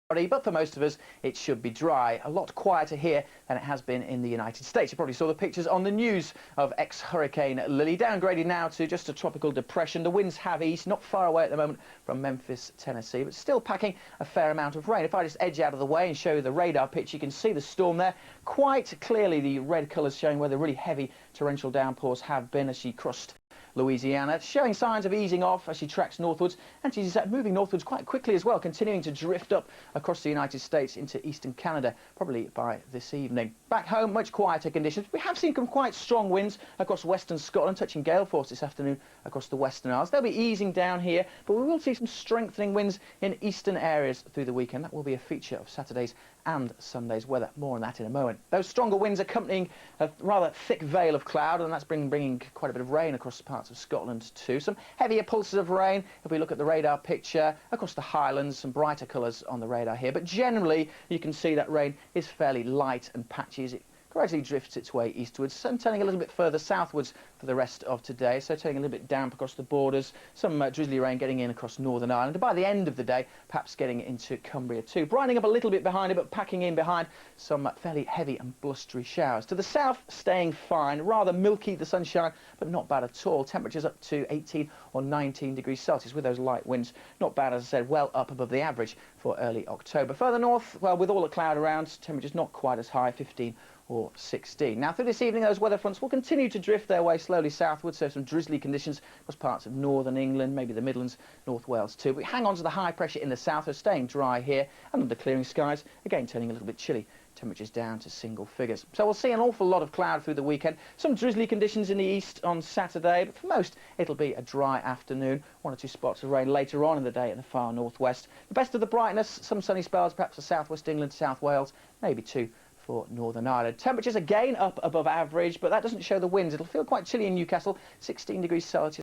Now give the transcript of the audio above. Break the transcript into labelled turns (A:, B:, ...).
A: But for most of us, it should be dry. A lot quieter here than it has been in the United States. You probably saw the pictures on the news of ex-Hurricane Lily, downgraded now to just a tropical depression. The winds have eased, not far away at the moment from Memphis, Tennessee, but still packing a fair amount of rain. If I just edge out of the way and show you the radar picture, you can see the storm there. Quite clearly, the red colours showing where the really heavy torrential downpours have been as she crossed Louisiana, showing signs of easing off as she tracks northwards, and she's moving northwards quite quickly as well, continuing to drift up across the United States into eastern Canada, probably by this evening. Back home, much quieter conditions. We have seen some quite strong winds across western Scotland, touching gale force this afternoon across the Western Isles. They'll be easing down here, but we will see some strengthening winds in eastern areas through the weekend. That will be a feature of Saturday's and Sunday's weather. More on that in a moment. Those stronger winds accompanying a rather thick veil of cloud, and that's bringing quite a bit of rain across parts of Scotland too. Some heavier pulses of rain if we look at the radar picture across the Highlands. Some brighter colours on the radar here, but generally you can see that rain is fairly light and patchy as it gradually drifts its way eastwards, some turning a little bit further southwards for the rest of today, so turning a little bit damp across the borders, some drizzly rain getting in across Northern Ireland, and by the end of the day perhaps getting into Cumbria too, brightening up a little bit behind it, but packing in behind some fairly heavy and blustery showers. To the south, staying fine, rather milky, the sunshine, but not bad at all. Temperatures up to 18 or 19 degrees Celsius with those light winds. Not bad, as I said, well up above the average for early October. Further north, well, with all the cloud around, temperatures not quite as high, 15 or 16. Now, through this evening, those weather fronts will continue to drift their way slowly southwards, so some drizzly conditions across parts of northern England, maybe the Midlands, North Wales too. We hang on to the high pressure in the south, so staying dry here, and under clearing skies, again turning a little bit chilly. Temperatures down to single figures. So we'll see an awful lot of cloud through the weekend. Some drizzly conditions in the east on Saturday, but for most it'll be a dry afternoon. One or two spots of rain later on in the day in the far northwest. The best of the brightness, some sunny spells, perhaps for southwest England, South Wales, maybe two for Northern Ireland. Temperatures again up above average, but that doesn't show the winds. It'll feel quite chilly in Newcastle, 16 degrees Celsius.